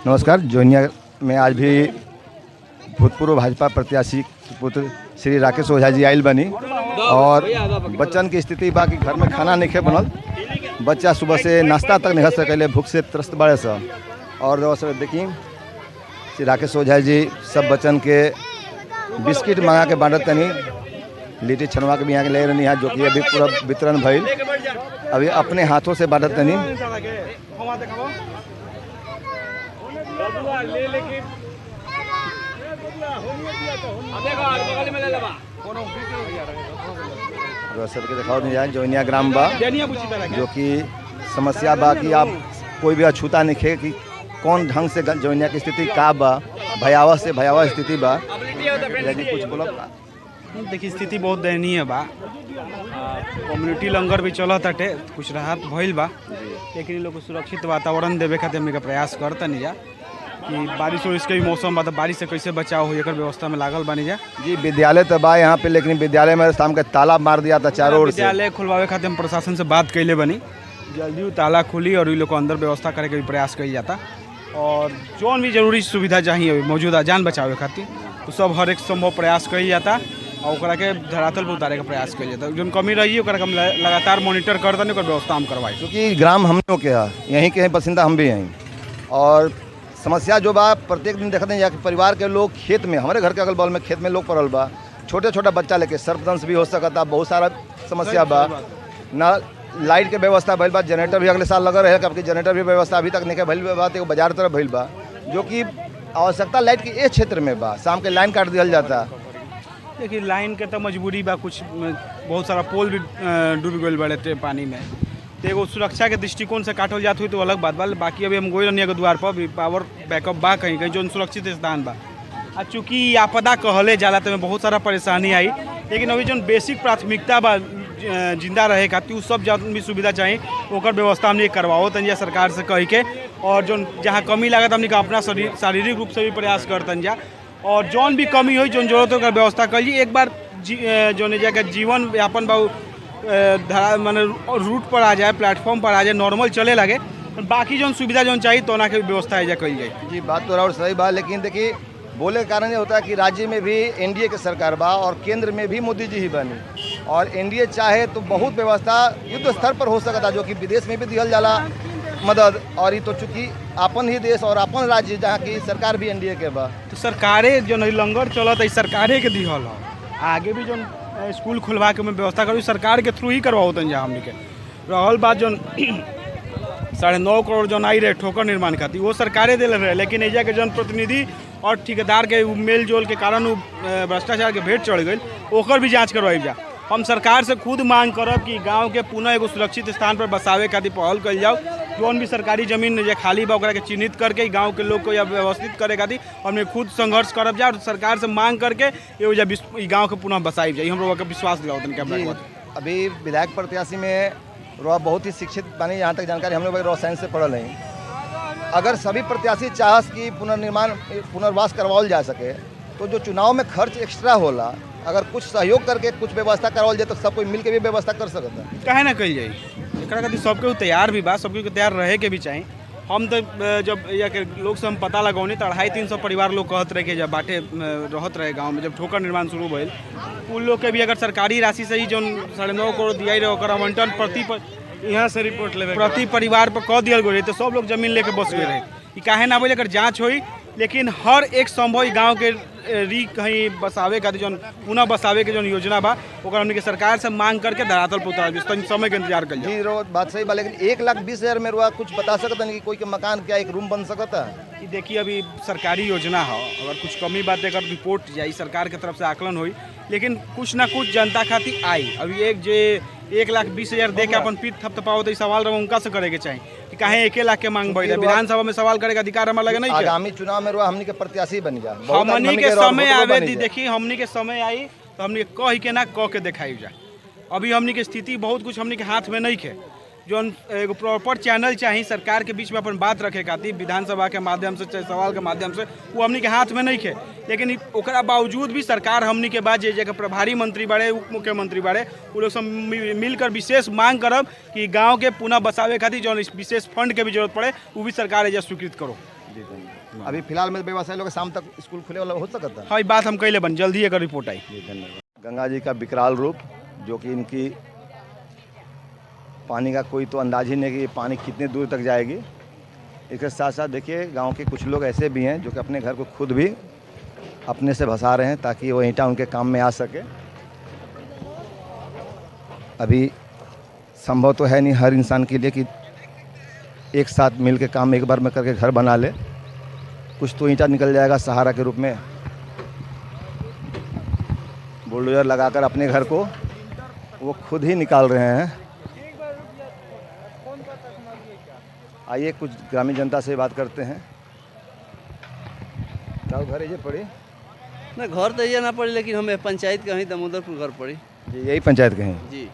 नमस्कार। जोनिया में आज भी भूतपूर्व भाजपा प्रत्याशी पुत्र श्री राकेश ओझा जी आयल बनी और बच्चन की स्थिति बा कि घर में खाना नहीं बनल, बच्चा सुबह से नाश्ता तक नहीं सकले, भूख से त्रस्त बड़े सब। और देखी श्री राकेश ओझा जी सब बच्चन के बिस्किट मंगा के बांटत तनी, लिट्टी छनवा के भी यहाँ के ले रही जो कि अभी पूरा वितरण भइल, अभी अपने हाथों से बांटत तनी। सबके दिखाओ नहीं जाए जोनिया ग्राम बा जो कि समस्या बा कि आप कोई भी अछूता नहीं खे कि कौन ढंग से जोनिया की स्थिति का बा, भयावह से भयावह स्थिति बा। कुछ बोलो। देखिए स्थिति बहुत दयनीय बा। कम्युनिटी लंगर भी चलत हटे, कुछ राहत भइल बा, लेकिन इन लोग को सुरक्षित वातावरण देवे खातिर हमनी के प्रयास करता नहीं जा कि बारिश और इसके भी मौसम बा, बारिश से कैसे बचाव हो एकर व्यवस्था में लागल बानी जा। जी विद्यालय तो बा यहाँ पे, लेकिन विद्यालय में शाम के ताला मार दिया था चारों ओर से। विद्यालय खुलवावे खातिर हम प्रशासन से बात कैले बनी, जल्दी ताला खुली और इन लोग को अंदर व्यवस्था करे के भी प्रयास कइल जाता और जौन भी जरूरी सुविधा चाहिए मौजूदा जान बचावे खातिर तो सब हर एक संभव प्रयास कइल जाता और ओकरा के धरातल पर उतारे के प्रयास कइल जाता। जो कमी रही ओकरा हम लगातार मॉनिटर करते ओकर व्यवस्था हम करवाई, क्योंकि ग्राम हम लोग के है, यहीं के हैं बसिंदा, हम भी यहीं। और समस्या जो बा प्रत्येक दिन देखते हैं कि परिवार के लोग खेत में, हमारे घर के अगल बगल में खेत में लोग पड़ल बा, छोटे छोटा बच्चा लेके सर्पदंश भी हो सकता, बहुत सारा समस्या बा। ना लाइट के व्यवस्था भइल बा, जनरेटर भी अगले साल लगा रहे, आपकी जनरेटर भी व्यवस्था अभी तक नहीं भइल बा, तो बाजार तरफ भइल बा, जो कि आवश्यकता लाइट के इस क्षेत्र में बा। शाम के लाइन काट दिया जाता। देखिए लाइन के तो मजबूरी बा, कुछ बहुत सारा पोल भी डूब गए बड़े थे पानी में, तो एगो सुरक्षा के दृष्टिकोण से काटल जात हुई तो अलग बात बा। बाकी अभी हम गोई रहनी के द्वार पर भी पावर बैकअप बा, कहीं कहीं जो सुरक्षित स्थान बा। आ चूँकि आपदा कहले जाला तो बहुत सारा परेशानी आई, लेकिन अभी जो बेसिक प्राथमिकता बा जिंदा रहे खातिर उ सब जहाँ भी सुविधा चाहिए ओकर व्यवस्था हमने करवाओ तन जा सरकार से कह के, और जो जहाँ कमी लागत हमने अपना शारीरिक रूप से भी प्रयास करतन जा, और जौन भी कमी हो जो जरूरत हो व्यवस्था करिए। एक बार जो जाकर जीवन यापन बा माने रूट पर आ जाए, प्लेटफॉर्म पर आ जाए, नॉर्मल चले लगे, बाकी जो सुविधा जो चाहिए तो ना के व्यवस्था एजा करी जाए। जी बात तो और सही बा, लेकिन देखिए बोले के कारण ये होता है कि राज्य में भी एनडीए के सरकार बा और केंद्र में भी मोदी जी ही बनी, और एनडीए चाहे तो बहुत व्यवस्था युद्ध स्तर पर हो सकता, जो कि विदेश में भी दिहल जाला मदद, और ये तो चूँकि अपन ही देश और अपन राज्य जहाँ की सरकार भी एनडीए के बा, तो सरकारे जो लंगर चलत है सरकारे के दिहल हो। आगे भी जो स्कूल खुलवा के व्यवस्था करी सरकार के थ्रू ही करवाओ तन जा। हमने के रहल बात जो 9.5 करोड़ जो आई रहे ठोकर निर्माण खातिर वो सरकारे दिल रहे, लेकिन एजा के जनप्रतिनिधि और ठेकेदार के मेल जोल के कारण भ्रष्टाचार के भेंट चढ़ गई, ओकर भी जांच करवाई जा। हम सरकार से खुद मांग करब कि गांव के पुनः एगो सुरक्षित स्थान पर बसावे खातिर पहल कल जाओ। जौन भी सरकारी जमीन जो खाली बा ओकरा के चिन्हित करके गांव के लोग को या व्यवस्थित करे खातिर हमने खुद संघर्ष करब जा, और सरकार से मांग करके ये गांव के पुनः बसाई जाए। हम लोग का विश्वास दिलाओ। अभी विधायक प्रत्याशी में रोआ बहुत ही शिक्षित बानी, यहाँ तक जानकारी हम लोग रॉ साइंस से पढ़ल हैं। अगर सभी प्रत्याशी चाहस कि पुनर्वास करवाओल जा सके तो जो चुनाव में खर्च एक्स्ट्रा होला, अगर कुछ सहयोग करके कुछ व्यवस्था करवाओल जाए तो सब कोई मिल के भी व्यवस्था कर सकता है। काहे ना कही जाए, एकरा खातिर सबके तैयार भी बा, सबके तैयार रहे के भी चाहिए। हम तो जब या के लोग से हम पता लगौनी तो 250-300 परिवार लोग कहत रहे कि जब बाटे रहत रहे गांव में, जब ठोकर निर्माण शुरू भइल उन लोग के भी अगर सरकारी राशि से ही जो 9.5 करोड़ दिया रहे ओकर आवंटन यहाँ से रिपोर्ट ले प्रति परिवार पर कह दिया गई तो सब लोग जमीन लेके बस गए रहे। कि काहे ना बोले अगर जाँच हुई, लेकिन हर एक संभव गाँव के कहीं बसावे का जो पुनः बसावे के जो योजना बा ओकर हमने के सरकार से मांग करके धरातल पर उतार समय के इंतजार कर जी। बात सही बा, लेकिन 1,20,000 में रुआ कुछ बता सकता नहीं कि कोई के मकान क्या एक रूम बन सकता है? देखिए अभी सरकारी योजना हो, अगर कुछ कमी बात अगर रिपोर्ट जाई सरकार की तरफ से आकलन हुई, लेकिन कुछ ना कुछ जनता खातिर आई। अभी एक जे 1,20,000 दे के अपन पीठ थपथपाओ तो सवाल रहा उनका से करे के चाहिए कि काहे 1 लाख के मांग बढ़ी। विधानसभा में सवाल करे का अधिकार हमारा लगे नहीं। आगामी चुनाव में हमनी के प्रत्याशी बन जा, हमनी के समय आवे दी, देखिए हमनी के समय आई तो हमनी कह के ना कह के दिखाई जा। अभी हमनी के स्थिति बहुत कुछ हमनी के हाथ में नहीं है, जो एगो प्रॉपर चैनल चाहिए सरकार के बीच में अपन बात रखे खातिर विधानसभा के माध्यम से चाहे सवाल के माध्यम से, वो हमनी के हाथ में नहीं है। लेकिन ओकरा बावजूद भी सरकार हमनी के बाद जगह प्रभारी मंत्री बाड़े, उप मुख्यमंत्री बाड़े, वो लोग सब मिलकर विशेष मांग करब कि गांव के पुनः बसावे खातिर जो विशेष फंड के भी जरूरत पड़े वो भी सरकार एजा स्वीकृत करो। जी धन्यवाद। अभी फिलहाल में व्यवसाय लोग शाम तक स्कूल खुले वाला हो सकता है। हाँ, ये बात हम कैले बन, जल्दी एकर रिपोर्ट आई। जी धन्यवाद। गंगा जी का विकराल रूप, जो कि इनकी पानी का कोई तो अंदाज ही नहीं कि पानी कितने दूर तक जाएगी। इसके साथ साथ देखिए गांव के कुछ लोग ऐसे भी हैं जो कि अपने घर को खुद भी अपने से भसा रहे हैं ताकि वो ईंटा उनके काम में आ सके। अभी संभव तो है नहीं हर इंसान के लिए कि एक साथ मिल के काम एक बार में करके घर बना ले। कुछ तो ईंटा निकल जाएगा सहारा के रूप में। बुलडोजर लगाकर अपने घर को वो खुद ही निकाल रहे हैं। आइए कुछ ग्रामीण जनता से बात करते हैं। क्या घर है ये पड़ी? ना घर तो ये ना पड़ी, लेकिन हमें पंचायत के ही दामोदरपुर घर पड़ी जी, यही पंचायत के हैं। जी।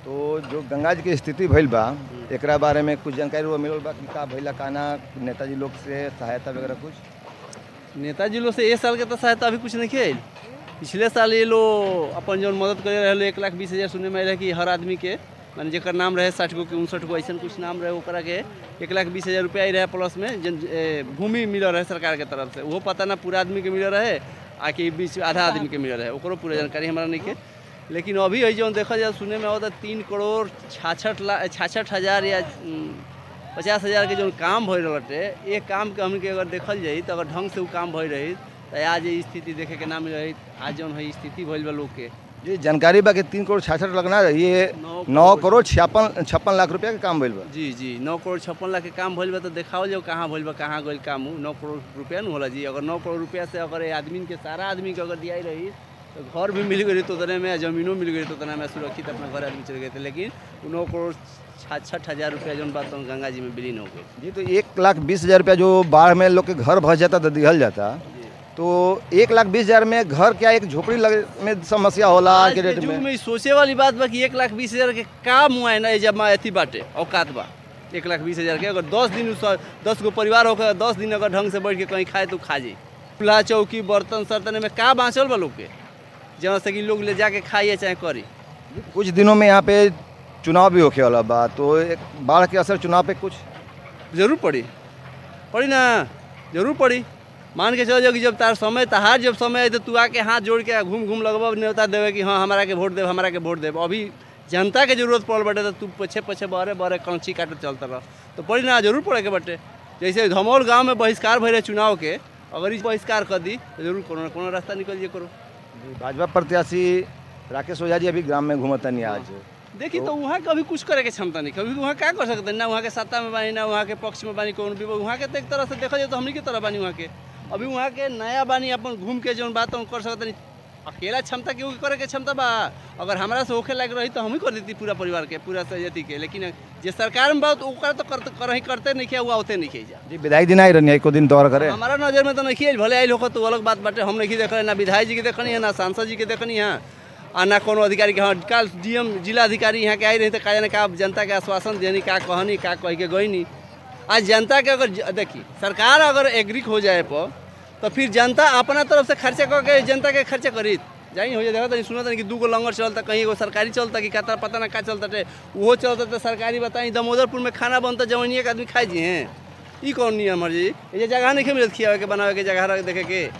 तो जो गंगा जी की स्थिति भइल बा, एकरा बारे में कुछ जानकारी वो मिलल बा कि का भइला काना नेताजी लोग से सहायता वगैरह कुछ? नेताजी लोग से 1 साल के तो सहायता अभी कुछ नहीं किया। पिछले साल ये लोग अपन जो मदद करे रहे 1,20,000 सुने में रहे कि हर आदमी के माने जेकर नाम रहे 60 गो के 59 गो ऐसा कुछ नाम रहे ओकरा के 1,20,000 रुपया ही रहे, प्लस में भूमि मिल रहे सरकार के तरफ से। वो पता ना पूरा आदमी के मिल रहे आकि बीच आधा आदमी के मिल रहे, ओकरो पूरा जानकारी हमारा नहीं के। लेकिन अभी है जो देखा जाए सुने में होता 3,66,00,000 या 50,000 के जो काम भई रहे, ये काम के हमके अगर देखल जाई तो अगर ढंग से वो काम भई रही तो आज ये स्थिति देखे के ना मिल रही। आज जो है स्थिति भइल बा लोग के जी जानकारी बा कि 3,66,00,000 लगना है। ये 9,56,56 लाख रुपया के काम भइल बा। जी जी 9,56,00,000 के काम भइल बा। तो देखाओ जो कहाँ भइल बा, कहाँ गइल काम। 9 करोड़ रुपया न होला जी। अगर 9 करोड़ रुपया से अगर ये आदमी के सारा आदमी के अगर दिया रही तो घर भी मिल गई तो उतने में, ज़मीनों मिल गई तो उतना में सुरक्षित अपना घर आदमी चल गए थे। लेकिन 9,66,00,000 रुपया जो बात तो गंगा जी में विलीन हो गए जी। तो 1,20,000 रुपया जो बाढ़ में लोग के घर भस जाता तो दिहल जाता, तो 1,20,000 में घर क्या एक झोपड़ी लगे में समस्या होला आज के के रेट युग में? में सोचे वाली बात बा कि 1,20,000 के काम हुआ ना जब अथी बाटे औकात बा। 1,20,000 के अगर 10 दिन 10 गो परिवार होकर 10 दिन अगर ढंग से बैठ के कहीं खाए तो खा जाए। चूल्हा चौकी बर्तन सर्तन में का बाँचल बा लोग के, जहाँ से कि लोग ले जाके खाइए चाहे करी। कुछ दिनों में यहाँ पे चुनाव भी होके वाला बा, तो एक बाढ़ के असर चुनाव पे कुछ जरूर पड़ी ना, जरूर पड़ी। मान के चलो कि जब तार समय तहार जब समय है तो तू आके हाथ जोड़ के घूम लगभग न्योता देवे कि हाँ हमारा के वोट देव, हमारा के वोट देव। अभी जनता के जरूरत पड़ बटे तो तू पछे बड़े कंची काटे चलता रह तो पड़ी ना, जरूर पड़े के बटे। जैसे धमौल गाँव में बहिष्कार भरे चुनाव के, अगर इस बहिष्कार कर दी तो जरूर कोनो रास्ता निकल जे करो। भाजपा प्रत्याशी राकेश ओझा जी अभी ग्राम में घूमता नहीं आज। देखी तो वहाँ कभी कुछ करे के क्षमता नहीं, कभी वहाँ क्या कर सकते हैं ना। वहाँ के सत्ता में बानी ना वहाँ के पक्ष में बानी, कौन भी वहाँ के तो एक तरह से देखा जाए तो हमनी की तरह बानी। वहाँ के अभी वहाँ के नया बानी अपन घूम के जो बात कर सकते नहीं। अकेला क्षमता केहू करे के क्षमता बा, अगर हमारा से होखे लायक रही तो हम ही कर देती पूरा परिवार के, पूरा सजती के। लेकिन जे सरकार में बात ओकरा तो करते नहीं किया, हुआ होते नहीं किया जा। जी विधायक दिन आई रहनी एको दिन दौर करे, हमारा नजर में तो नहीं किया, भले आई होकर तो अलग बात बाटे। हम नहीं देख रहे, ना विधायक जी के देखनी है, ना सांसद जी के देखनी है, और ना कोनो अधिकारी के। हाँ कल डीएम जिला अधिकारी यहाँ के आई रही थे, का जाने का जनता के आश्वासन देनी, का कहनी, का कह के गई नहीं। आज जनता के अगर देखी सरकार अगर एग्री हो जाए पर तो फिर जनता अपना तरफ से खर्चा करके जनता के खर्चा करी जाई हो जाए। देखा तो सुना था कि 2 गो लंगर चलता, कहीं एगो सरकारी चलता कि कहता पता ना का चलता थे, वो चलता तो सरकारी बताई। दामोदरपुर में खाना बनता जवनिया के आदमी खाए जी हैं, ये कौन नियम है जी? ये जगह नहीं मिलत खियावे के बनावे के जगह देखे के।